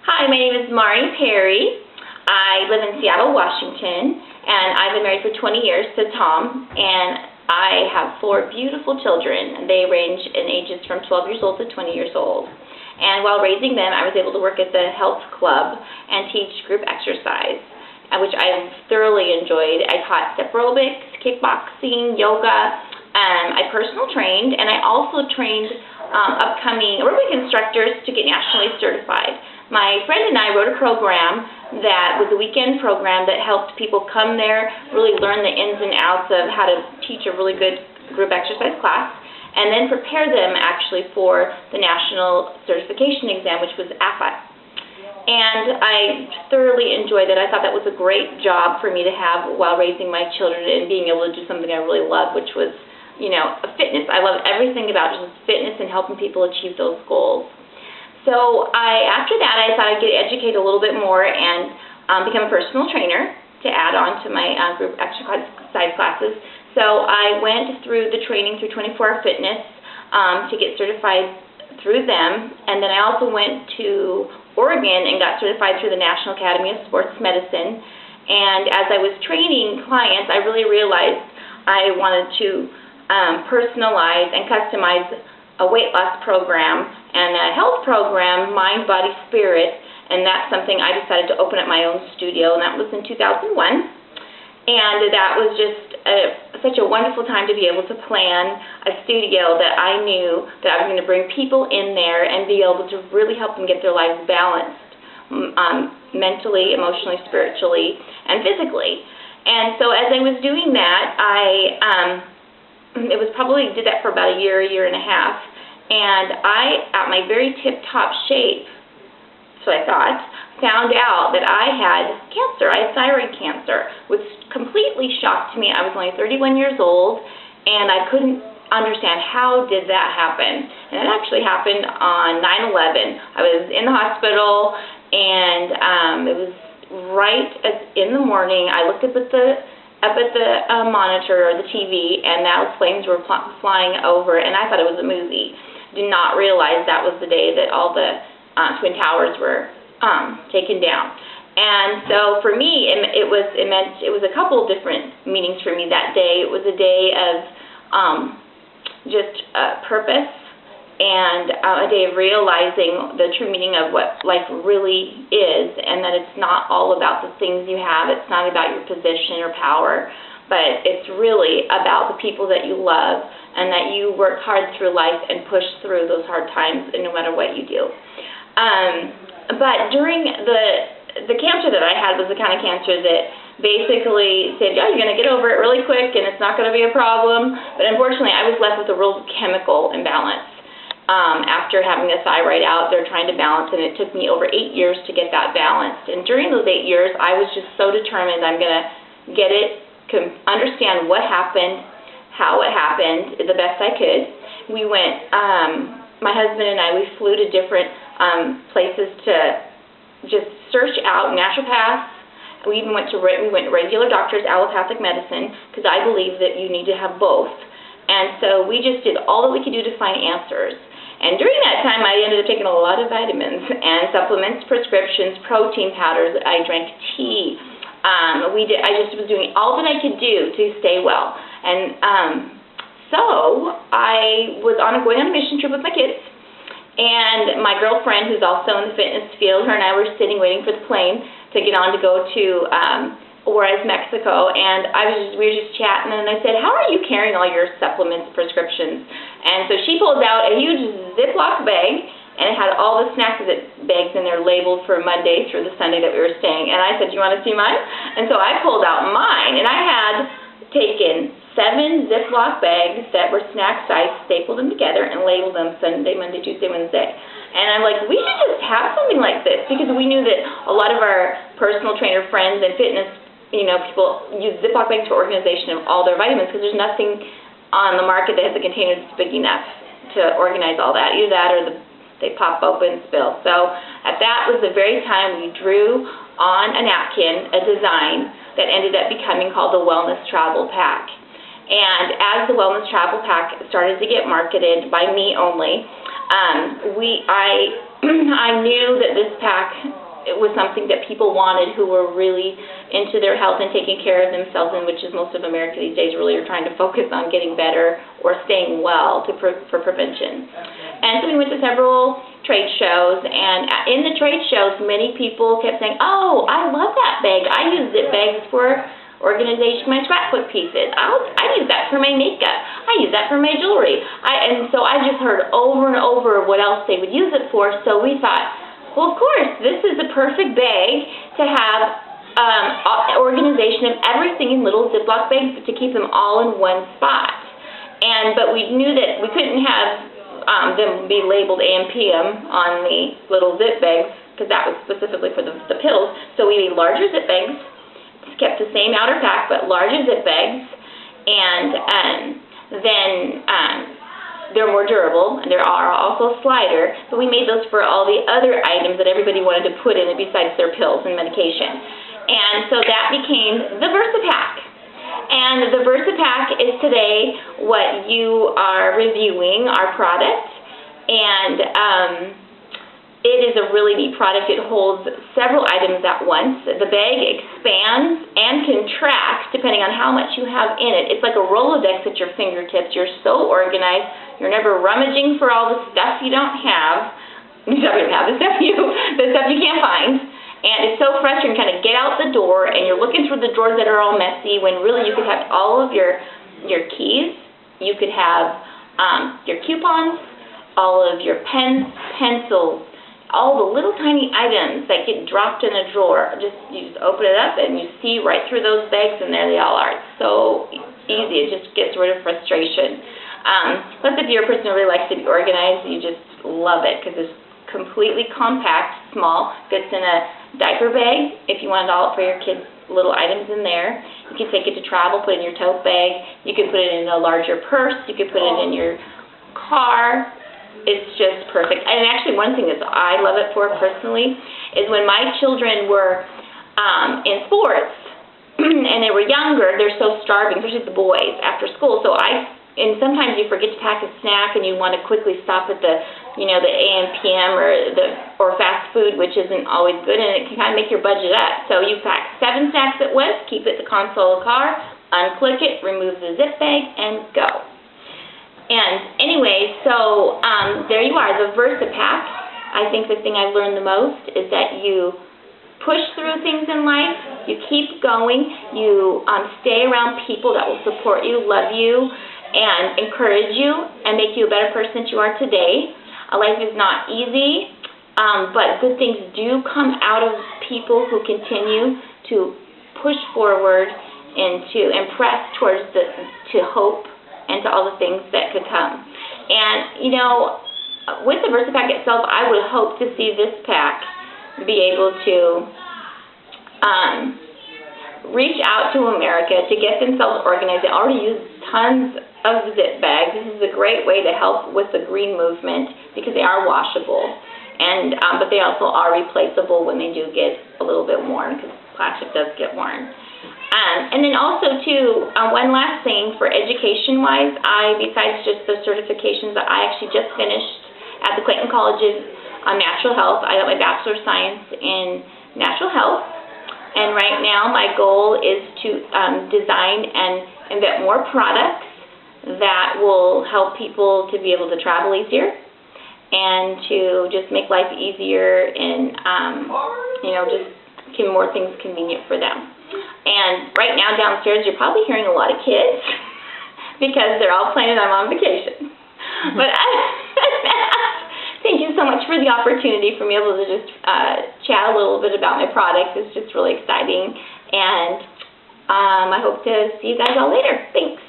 Hi, my name is Mari Perry. I live in Seattle, Washington, and I've been married for 20 years to Tom, and I have 4 beautiful children. They range in ages from 12 years old to 20 years old. And while raising them, I was able to work at the health club and teach group exercise, which I thoroughly enjoyed. I taught step aerobics, kickboxing, yoga. I personal trained, and I also trained upcoming aerobic instructors to get nationally certified. My friend and I wrote a program that was a weekend program that helped people come there, really learn the ins and outs of how to teach a really good group exercise class, and then prepare them actually for the national certification exam, which was AFA. And I thoroughly enjoyed it. I thought that was a great job for me to have while raising my children and being able to do something I really love, which was, fitness. I love everything about just fitness and helping people achieve those goals. So after that, I thought I'd get educated a little bit more and become a personal trainer to add on to my group exercise classes. So I went through the training through 24 Hour Fitness to get certified through them, and then I also went to Oregon and got certified through the National Academy of Sports Medicine. And as I was training clients, I really realized I wanted to personalize and customize a weight loss program and a health program, mind, body, spirit, and that's something I decided to open up my own studio, and that was in 2001. And that was just such a wonderful time to be able to plan a studio that I knew that I was going to bring people in there and be able to really help them get their lives balanced mentally, emotionally, spiritually, and physically. And so as I was doing that, it was probably did that for about a year and a half, and I, at my very tip-top shape, so I thought, found out that I had cancer. I had thyroid cancer, which completely shocked me. I was only 31 years old, and I couldn't understand how did that happen. And it actually happened on 9/11. I was in the hospital, and it was right in the morning. I looked up at the monitor or the TV, and those flames were flying over, and I thought it was a movie. Did not realize that was the day that all the Twin Towers were taken down. And so for me, it was a couple of different meanings for me that day. It was a day of just purpose and a day of realizing the true meaning of what life really is, and that it's not all about the things you have. It's not about your position or power, but it's really about the people that you love and that you work hard through life and push through those hard times no matter what you do. But during the cancer that I had was the kind of cancer that basically said, you're going to get over it really quick and it's not going to be a problem. But unfortunately, I was left with a real chemical imbalance. After having the thyroid out, they're trying to balance, and it took me over 8 years to get that balanced. And during those 8 years, I was just so determined I'm going to get it, understand what happened, how it happened, the best I could. We went, my husband and I, we flew to different places to just search out naturopaths. We even went regular doctors, allopathic medicine, because I believe that you need to have both. And so we just did all that we could do to find answers. And during that time, I ended up taking a lot of vitamins and supplements, prescriptions, protein powders. I drank tea. I just was doing all that I could do to stay well. And so I was going on a mission trip with my kids. And my girlfriend, who's also in the fitness field, her and I were sitting waiting for the plane to get on to go to Juarez, Mexico, and we were just chatting, and I said, how are you carrying all your supplements, prescriptions? And so she pulled out a huge Ziploc bag, and it had all the snacks bags in there labeled for Monday through the Sunday that we were staying. And I said, do you want to see mine? And so I pulled out mine, and I had taken 7 Ziploc bags that were snack size, stapled them together, and labeled them Sunday, Monday, Tuesday, Wednesday. And I'm like, we should just have something like this, because we knew that a lot of our personal trainer friends and fitness people use Ziploc bags for organization of all their vitamins, because there's nothing on the market that has a container that's big enough to organize all that. Either that or they pop open and spill. So that was the very time we drew on a napkin a design that ended up becoming called the Wellness Travel Pack. And as the Wellness Travel Pack started to get marketed by me only, I I knew that this pack, it was something that people wanted who were really into their health and taking care of themselves, and which is most of America these days really are trying to focus on getting better or staying well for prevention. And so we went to several trade shows, and in the trade shows, many people kept saying, oh, I love that bag. I use zip bags for organization, my scrapbook pieces. I use that for my makeup. I use that for my jewelry. And so I just heard over and over what else they would use it for, so we thought, well, of course, this is a perfect bag to have organization of everything in little Ziploc bags, but to keep them all in one spot. But we knew that we couldn't have them be labeled AM PM on the little zip bags, because that was specifically for the pills. So we made larger zip bags, kept the same outer pack, but larger zip bags, and then they're more durable, and there are also slider, but we made those for all the other items that everybody wanted to put in it besides their pills and medication. And so that became the Versapak. And the Versapak is today what you are reviewing, our product, and it is a really neat product. It holds several items at once. The bag expands and contracts depending on how much you have in it. It's like a Rolodex at your fingertips. You're so organized. You're never rummaging for all the stuff you don't have. The stuff you can't find. And it's so fresh. You can kind of get out the door, and you're looking through the drawers that are all messy when really you could have all of your keys. You could have your coupons, all of your pens, pencils, all the little tiny items that get dropped in a drawer. You just open it up and you see right through those bags, and there they all are. It's so easy. It just gets rid of frustration. Plus, if you're a person who really likes to be organized, you just love it because it's completely compact, small, fits in a diaper bag if you want it all for your kids' little items in there. You can take it to travel, put it in your tote bag. You can put it in a larger purse. You can put it in your car. It's just perfect. And actually, one thing that I love it for personally is when my children were in sports and they were younger, they're so starving, especially the boys, after school. And sometimes you forget to pack a snack and you want to quickly stop at the AM, PM or fast food, which isn't always good, and it can kind of make your budget up. So you pack 7 snacks at once, keep it in the console of the car, unclick it, remove the zip bag, and go. And anyway, so there you are, the Versapak. I think the thing I've learned the most is that you push through things in life, you keep going, you stay around people that will support you, love you, and encourage you, and make you a better person that you are today. Life is not easy, but good things do come out of people who continue to push forward and to impress towards to hope and to all the things that could come. And, with the Versapak itself, I would hope to see this pack be able to reach out to America to get themselves organized. They already use tons of zip bags. This is a great way to help with the green movement because they are washable, and but they also are replaceable when they do get a little bit worn, because plastic does get worn. And then also, too, one last thing for education-wise, besides just the certifications that I actually just finished at the Clayton College's Natural Health, I got my Bachelor of Science in Natural Health. And right now, my goal is to design and invent more products that will help people to be able to travel easier and to just make life easier and, just get more things convenient for them. And right now downstairs, you're probably hearing a lot of kids because they're all planning I'm on vacation. But thank you so much for the opportunity for me able to just chat a little bit about my product. It's just really exciting. And I hope to see you guys all later. Thanks.